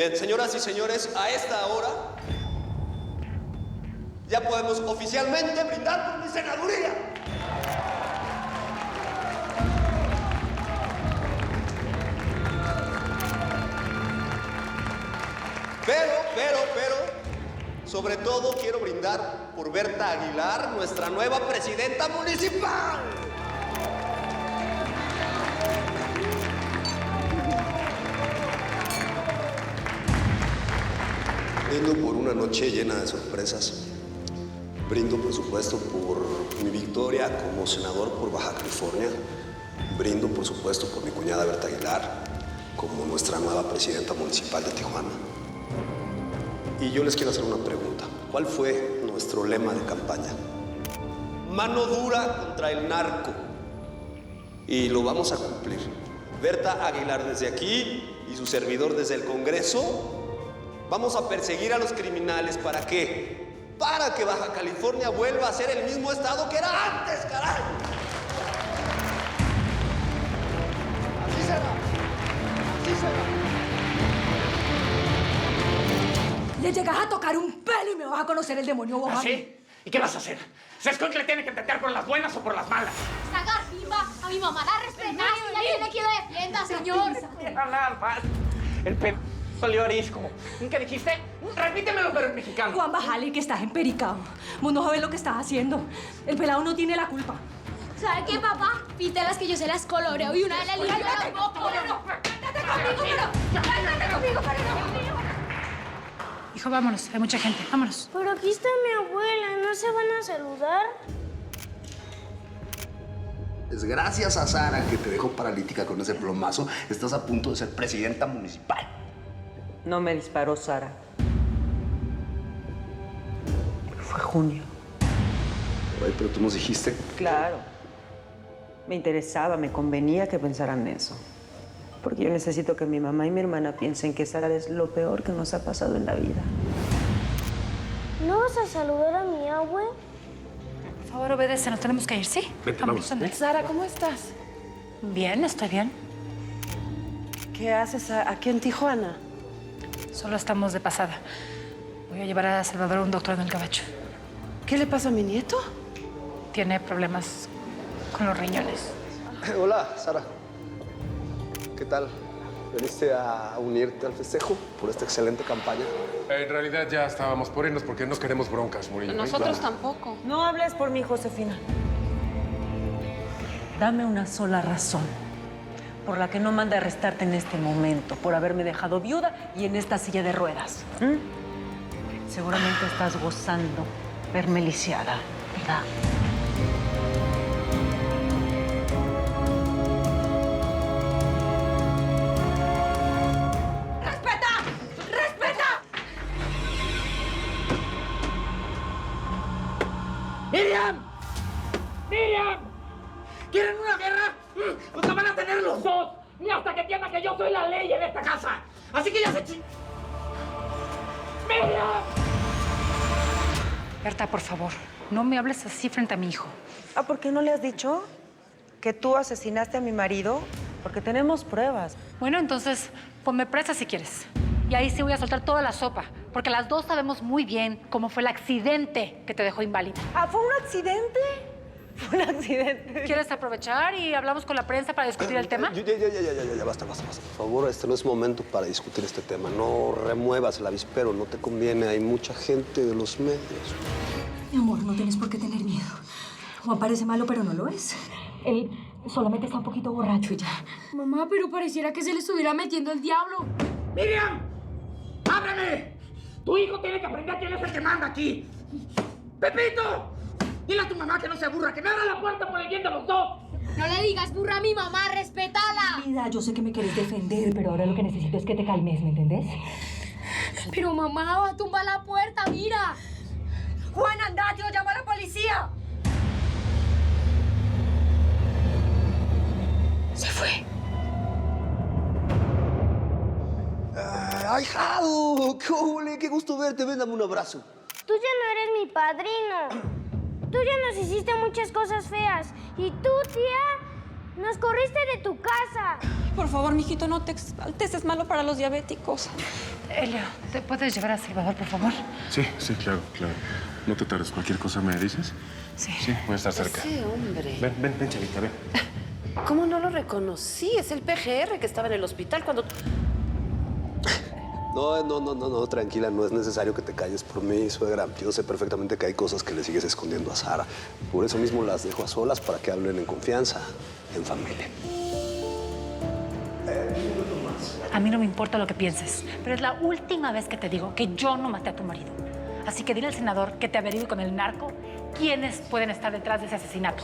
Bien, señoras y señores, a esta hora ya podemos oficialmente brindar por mi senaduría. Pero, sobre todo quiero brindar por Berta Aguilar, nuestra nueva presidenta municipal. Brindo por una noche llena de sorpresas. Brindo, por supuesto, por mi victoria como senador por Baja California. Brindo, por supuesto, por mi cuñada Berta Aguilar como nuestra nueva presidenta municipal de Tijuana. Y yo les quiero hacer una pregunta. ¿Cuál fue nuestro lema de campaña? Mano dura contra el narco. Y lo vamos a cumplir. Berta Aguilar desde aquí y su servidor desde el Congreso. Vamos a perseguir a los criminales. ¿Para qué? Para que Baja California vuelva a ser el mismo estado que era antes, carajo. Así será. Así será. Le llegas a tocar un pelo y me vas a conocer el demonio vos. ¿Ah, sí? ¿Y qué vas a hacer? ¿Se escuincle tiene que entender por las buenas o por las malas? Sacar bimba, a mi mamá la respetás y ya tiene que la defienda, señor. Hablar más. El pelo salió arisco. ¿Qué dijiste? Repítemelo, pero en mexicano. Juan, bájale que estás empericado. Vos no sabes lo que estás haciendo. El pelado no tiene la culpa. ¿Sabe qué, papá? Pítelas que yo se las coloreo y una de las limpio la boca. ¡Vete conmigo, pero no! Hijo, vámonos. Hay mucha gente. Vámonos. Pero aquí está mi abuela. ¿No se van a saludar? Es gracias a Sara, que te dejó paralítica con ese plomazo, estás a punto de ser presidenta municipal. No me disparó Sara. Fue Junio. Ay, pero tú nos dijiste. Claro. Me interesaba, me convenía que pensaran eso. Porque yo necesito que mi mamá y mi hermana piensen que Sara es lo peor que nos ha pasado en la vida. ¿No vas a saludar a mi abue? Por favor, obedece. Nos tenemos que ir, ¿sí? Vente, vamos. Anda. Sara, ¿cómo estás? Bien, estoy bien. ¿Qué haces aquí en Tijuana? Solo estamos de pasada. Voy a llevar a Salvador a un doctor en el Gabacho. ¿Qué le pasa a mi nieto? Tiene problemas con los riñones. Hola, Sara. ¿Qué tal? ¿Veniste a unirte al festejo por esta excelente campaña? En realidad ya estábamos por irnos porque no queremos broncas, Murillo. Nosotros tampoco. No hables por mí, Josefina. Dame una sola razón por la que no mande a arrestarte en este momento, por haberme dejado viuda y en esta silla de ruedas. Seguramente estás gozando, verme lisiada, ¿verdad? ¡Miriam! ¡Miriam! ¿Quieren una guerra? Pues la van a tener los dos. Ni hasta que entiendan que yo soy la ley en esta casa. Así que ya se ¡Miriam! Berta, por favor, no me hables así frente a mi hijo. ¿Por qué no le has dicho que tú asesinaste a mi marido? Porque tenemos pruebas. Bueno, entonces, ponme presa si quieres. Y ahí sí voy a soltar toda la sopa, porque las dos sabemos muy bien cómo fue el accidente que te dejó inválida. ¿Fue un accidente? Fue un accidente. ¿Quieres aprovechar y hablamos con la prensa para discutir el tema? Ya, basta. Por favor, este no es momento para discutir este tema. No remuevas el avispero, no te conviene. Hay mucha gente de los medios. Mi amor, no tienes por qué tener miedo. Juan parece malo, pero no lo es. Él solamente está un poquito borracho y ya. Mamá, pero pareciera que se le estuviera metiendo el diablo. ¡Miriam! ¡Ábreme! Tu hijo tiene que aprender quién es el que manda aquí. ¡Pepito! Dile a tu mamá que no se aburra, que me abra la puerta por el bien de los dos. No le digas burra a mi mamá, respétala. Vida, yo sé que me querés defender, pero ahora lo que necesito es que te calmes, ¿me entendés? Pero mamá, va a tumbar la puerta, mira. Juan, anda, yo llamo a la policía. Se fue. ¡Ay, Jado! ¡Qué ole! ¡Qué gusto verte! Ven, dame un abrazo. Tú ya no eres mi padrino. Tú ya nos hiciste muchas cosas feas. Y tú, tía, Nos corriste de tu casa. Por favor, mijito, no te exaltes. Es malo para los diabéticos. Elio, ¿te puedes llevar a Salvador, por favor? Sí, claro. No te tardes. Cualquier cosa me dices. Sí. Sí, voy a estar cerca. Ese hombre. Ven, Chavita, ven. ¿Cómo no lo reconocí? Es el PGR que estaba en el hospital cuando... No, tranquila, no es necesario que te calles por mí, suegra. Yo sé perfectamente que hay cosas que le sigues escondiendo a Sara. Por eso mismo las dejo a solas para que hablen en confianza, en familia. A mí no me importa lo que pienses, pero es la última vez que te digo que yo no maté a tu marido. Así que dile al senador que te averigüe con el narco quiénes pueden estar detrás de ese asesinato.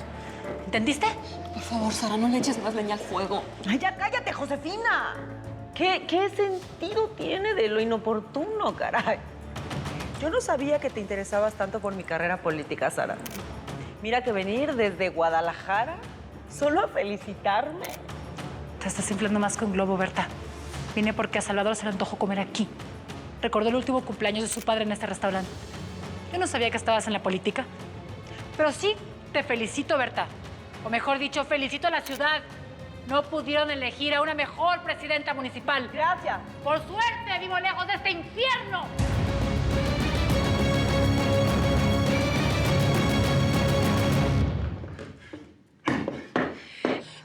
¿Entendiste? Por favor, Sara, no le eches más leña al fuego. Ay, ya cállate, Josefina. ¿Qué sentido tiene de lo inoportuno, caray? Yo no sabía que te interesabas tanto por mi carrera política, Sara. Mira que venir desde Guadalajara solo a felicitarme. Te estás inflando más que un globo, Berta. Vine porque a Salvador se le antojó comer aquí. Recordó el último cumpleaños de su padre en este restaurante. Yo no sabía que estabas en la política. Pero sí, te felicito, Berta. O mejor dicho, felicito a la ciudad. No pudieron elegir a una mejor presidenta municipal. Gracias. Por suerte, vivo lejos de este infierno.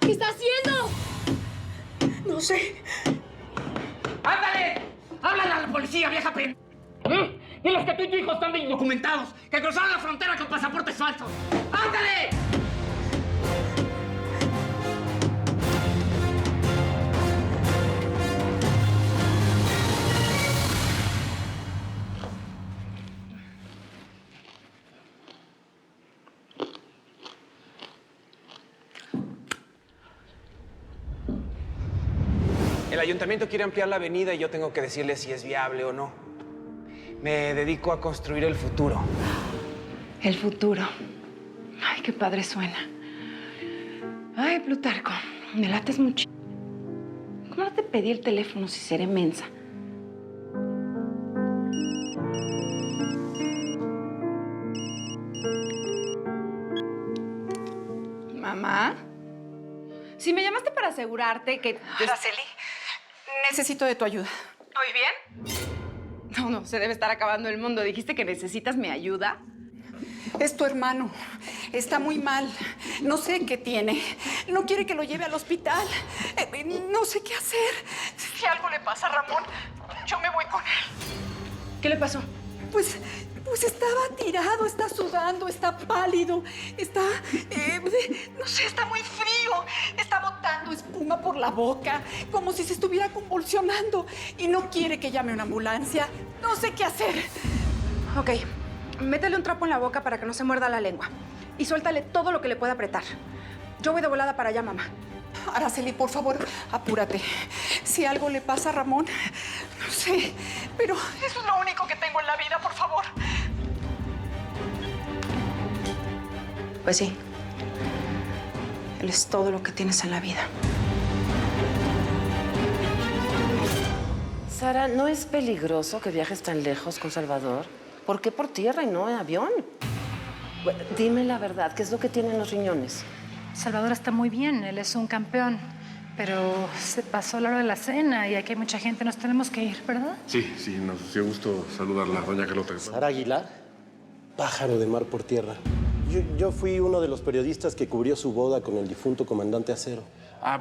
¿Qué está haciendo? No sé. ¡Ándale! ¡Háblale a la policía, vieja pen! Diles que tú y tu hijo están de indocumentados, que cruzaron la frontera con pasaportes falsos. ¡Ándale! El ayuntamiento quiere ampliar la avenida y yo tengo que decirle si es viable o no. Me dedico a construir el futuro. El futuro. Ay, qué padre suena. Ay, Plutarco, me lates mucho. ¿Cómo no te pedí el teléfono si seré mensa? Mamá, si me llamaste para asegurarte que... Araceli, necesito de tu ayuda. ¿Muy bien? No, se debe estar acabando el mundo. ¿Dijiste que necesitas mi ayuda? Es tu hermano. Está muy mal. No sé qué tiene. No quiere que lo lleve al hospital. No sé qué hacer. Si algo le pasa a Ramón, yo me voy con él. ¿Qué le pasó? Pues estaba tirado, está sudando, está pálido, está... no sé, está muy frío. Está botando espuma por la boca, como si se estuviera convulsionando. Y no quiere que llame una ambulancia. No sé qué hacer. Ok, métele un trapo en la boca para que no se muerda la lengua. Y suéltale todo lo que le pueda apretar. Yo voy de volada para allá, mamá. Araceli, por favor, apúrate. Si algo le pasa a Ramón, no sé, pero eso es lo único que tengo en la vida, por favor. Pues sí. Él es todo lo que tienes en la vida. Sara, ¿no es peligroso que viajes tan lejos con Salvador? ¿Por qué por tierra y no en avión? Dime la verdad, ¿qué es lo que tienen los riñones? Salvador está muy bien, él es un campeón. Pero se pasó la hora de la cena y aquí hay mucha gente, nos tenemos que ir, ¿verdad? Sí, nos dio gusto saludarla, doña Carlota. Sara Aguilar, pájaro de mar por tierra. Yo fui uno de los periodistas que cubrió su boda con el difunto comandante Acero.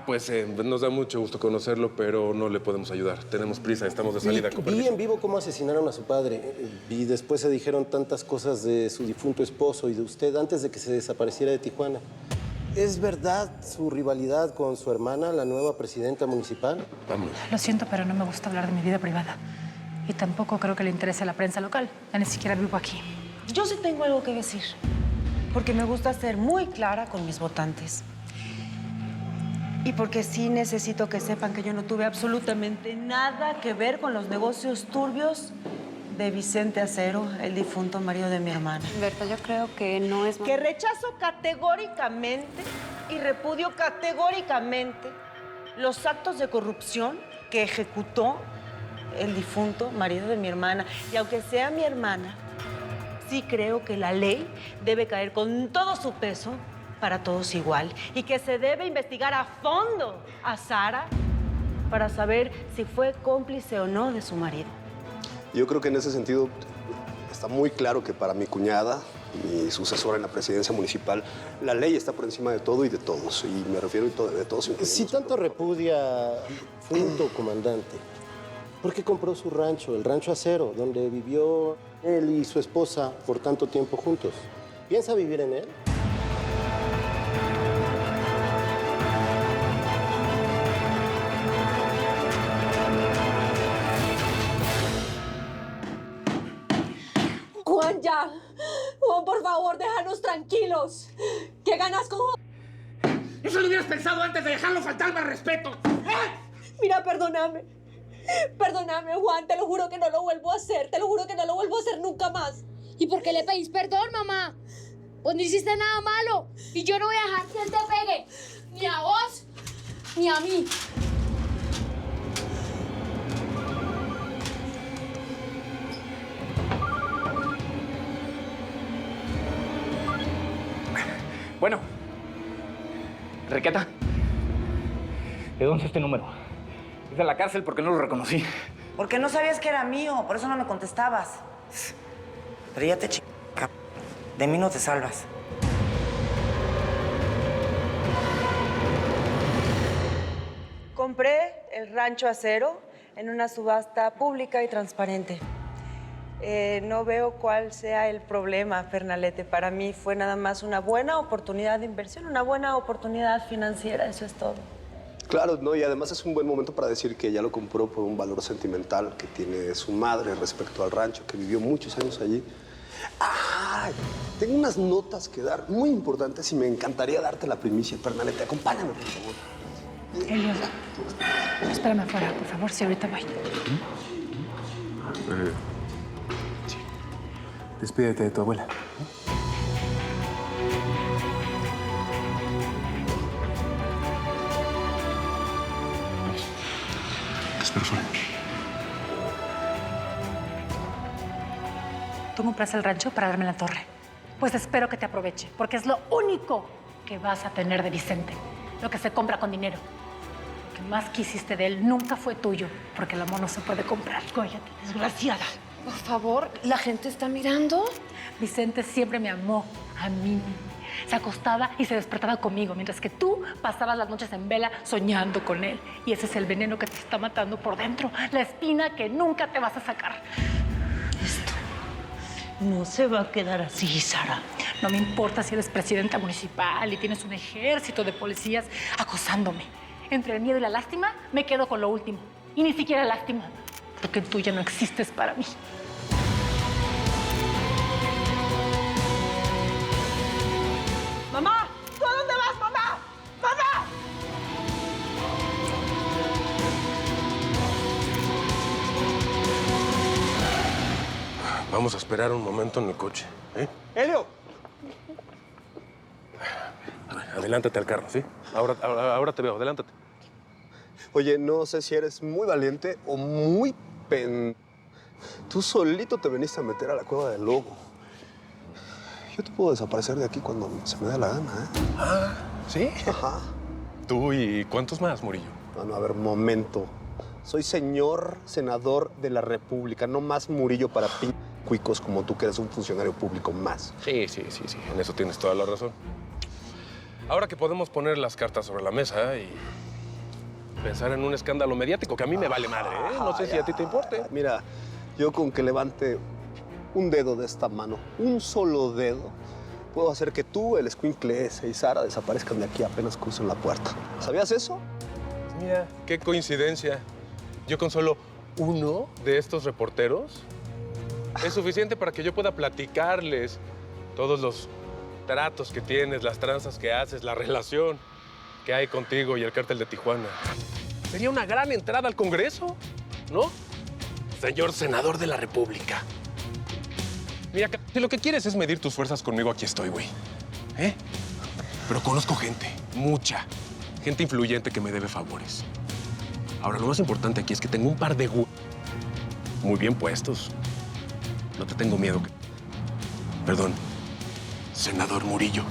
Pues nos da mucho gusto conocerlo, pero no le podemos ayudar. Tenemos prisa, estamos de salida. Vi en vivo cómo asesinaron a su padre. Y después se dijeron tantas cosas de su difunto esposo y de usted antes de que se desapareciera de Tijuana. ¿Es verdad su rivalidad con su hermana, la nueva presidenta municipal? Vamos. Lo siento, pero no me gusta hablar de mi vida privada. Y tampoco creo que le interese a la prensa local. Ya ni siquiera vivo aquí. Yo sí tengo algo que decir, porque me gusta ser muy clara con mis votantes. Y porque sí necesito que sepan que yo no tuve absolutamente nada que ver con los negocios turbios de Vicente Acero, el difunto marido de mi hermana. Berta, yo creo que no es... Que rechazo categóricamente y repudio categóricamente los actos de corrupción que ejecutó el difunto marido de mi hermana. Y aunque sea mi hermana, sí creo que la ley debe caer con todo su peso para todos igual y que se debe investigar a fondo a Sara para saber si fue cómplice o no de su marido. Yo creo que en ese sentido está muy claro que para mi cuñada, mi sucesora en la presidencia municipal, la ley está por encima de todo y de todos. Y me refiero de todos. Si tanto repudia Punto, comandante, ¿por qué compró su rancho, el Rancho Acero, donde vivió él y su esposa por tanto tiempo juntos? ¿Piensa vivir en él? Juan, ya. Juan, por favor, déjanos tranquilos. ¿Qué ganas con Juan? Eso lo hubieras pensado antes de dejarlo faltarme al respeto. Mira, perdóname. Perdóname, Juan. Te lo juro que no lo vuelvo a hacer. Te lo juro que no lo vuelvo a hacer nunca más. ¿Y por qué le pedís perdón, mamá? Pues no hiciste nada malo. Y yo no voy a dejar que él te pegue. Ni a vos, ni a mí. Bueno, Enriqueta, ¿de dónde es este número? Es de la cárcel porque no lo reconocí. Porque no sabías que era mío, por eso no me contestabas. Pero ya te de mí no te salvas. Compré el Rancho Acero en una subasta pública y transparente. No veo cuál sea el problema, Fernalete. Para mí fue nada más una buena oportunidad de inversión, una buena oportunidad financiera, eso es todo. Claro, ¿no? Y además es un buen momento para decir que ella lo compró por un valor sentimental que tiene su madre respecto al rancho, que vivió muchos años allí. ¡Ay! Tengo unas notas que dar muy importantes y me encantaría darte la primicia, Fernalete. Acompáñame, por favor. Elio, espérame afuera, por favor, si ahorita voy. Sí. Despídete de tu abuela. Te espero fuera. Tú compraste el rancho para darme la torre. Pues espero que te aproveche, porque es lo único que vas a tener de Vicente. Lo que se compra con dinero. Lo que más quisiste de él nunca fue tuyo, porque el amor no se puede comprar. Góyate, desgraciada. Por favor, ¿la gente está mirando? Vicente siempre me amó a mí. Se acostaba y se despertaba conmigo, mientras que tú pasabas las noches en vela soñando con él. Y ese es el veneno que te está matando por dentro, la espina que nunca te vas a sacar. Esto no se va a quedar así, Sara. No me importa si eres presidenta municipal y tienes un ejército de policías acosándome. Entre el miedo y la lástima, me quedo con lo último. Y ni siquiera lástima, porque tú ya no existes para mí. ¡Mamá! ¿Tú a dónde vas, mamá? ¡Mamá! Vamos a esperar un momento en el coche, ¿eh? ¡Elio! A ver, adelántate al carro, ¿sí? Ahora te veo, adelántate. Oye, no sé si eres muy valiente o muy Tú solito te veniste a meter a la cueva del lobo. Yo te puedo desaparecer de aquí cuando se me dé la gana, ¿eh? Ah, ¿sí? Ajá. ¿Tú y cuántos más, Murillo? No, a ver, momento. Soy señor senador de la República, no más Murillo para cuicos como tú, que eres un funcionario público más. Sí. En eso tienes toda la razón. Ahora que podemos poner las cartas sobre la mesa y pensar en un escándalo mediático, que a mí me vale madre, ¿eh? No sé si a ti te importe. Mira, yo con que levante un dedo de esta mano, un solo dedo, puedo hacer que tú, el escuincle ese y Sara desaparezcan de aquí apenas crucen la puerta. ¿Sabías eso? Mira, qué coincidencia. Yo con solo uno de estos reporteros es suficiente para que yo pueda platicarles todos los tratos que tienes, las tranzas que haces, la relación que hay contigo y el cártel de Tijuana. Sería una gran entrada al Congreso, ¿no? Señor senador de la República. Mira, si lo que quieres es medir tus fuerzas conmigo, aquí estoy, güey. ¿Eh? Pero conozco gente, mucha. Gente influyente que me debe favores. Ahora, lo más importante aquí es que tengo un par de muy bien puestos. No te tengo miedo. Perdón, senador Murillo.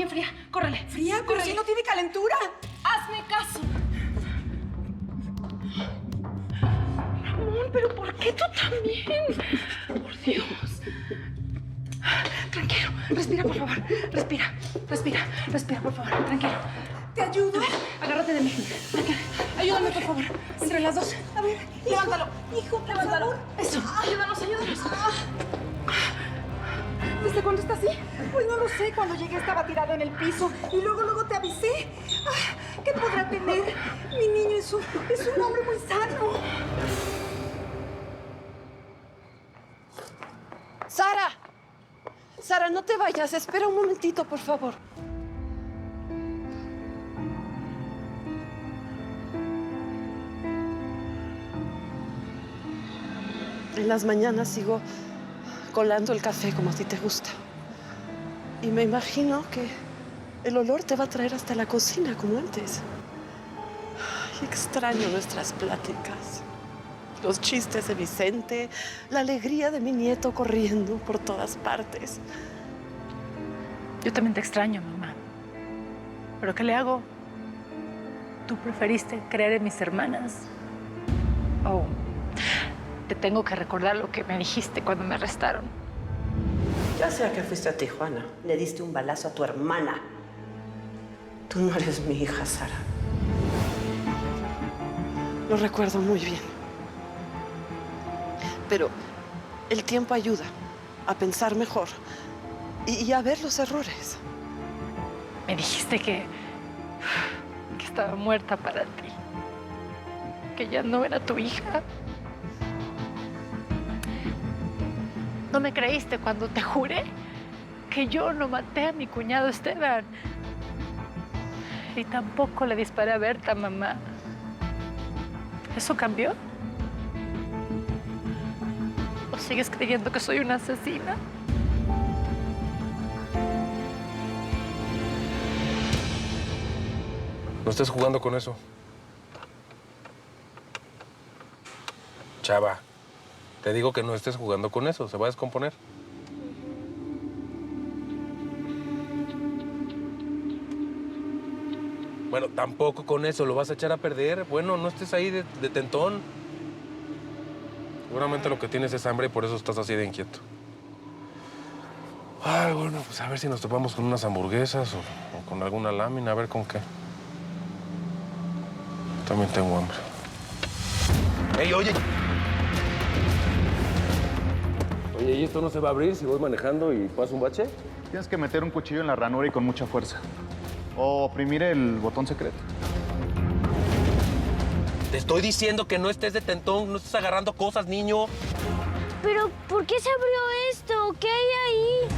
bien fría. Córrele. ¿Fría? Pero si no tiene calentura. Hazme caso. Ramón, pero ¿por qué tú también? Por Dios. Tranquilo. Respira, por favor. Respira, por favor. Tranquilo. ¿Te ayudo? A ver, agárrate de mí. Ayúdame, por favor. Entre las dos. A ver, Levántalo. Hijo, Levántalo. por favor. Eso. Ayúdanos. ¿Desde cuándo está así? Pues no lo sé. Cuando llegué estaba tirado en el piso y luego te avisé. ¿Qué podrá tener? Mi niño es un hombre muy sano. Sara, no te vayas. Espera un momentito, por favor. En las mañanas sigo colando el café como a ti te gusta. Y me imagino que el olor te va a traer hasta la cocina como antes. Ay, extraño nuestras pláticas. Los chistes de Vicente, la alegría de mi nieto corriendo por todas partes. Yo también te extraño, mamá. ¿Pero qué le hago? Tú preferiste creer en mis hermanas. Oh, te tengo que recordar lo que me dijiste cuando me arrestaron. Ya sea que fuiste a Tijuana, le diste un balazo a tu hermana. Tú no eres mi hija, Sara. Lo recuerdo muy bien. Pero el tiempo ayuda a pensar mejor y a ver los errores. Me dijiste que estaba muerta para ti. Que ya no era tu hija. No me creíste cuando te juré que yo no maté a mi cuñado Esteban. Y tampoco le disparé a Berta, mamá. ¿Eso cambió? ¿O sigues creyendo que soy una asesina? No estés jugando con eso. Chava, te digo que no estés jugando con eso. Se va a descomponer. Bueno, tampoco con eso. Lo vas a echar a perder. Bueno, no estés ahí de tentón. Seguramente lo que tienes es hambre y por eso estás así de inquieto. Ay, bueno, pues a ver si nos topamos con unas hamburguesas o con alguna lámina, a ver con qué. También tengo hambre. ¡Ey, oye! Oye, ¿y esto no se va a abrir si voy manejando y paso un bache? Tienes que meter un cuchillo en la ranura y con mucha fuerza. O oprimir el botón secreto. Te estoy diciendo que no estés de tentón, no estés agarrando cosas, niño. Pero, ¿por qué se abrió esto? ¿Qué hay ahí?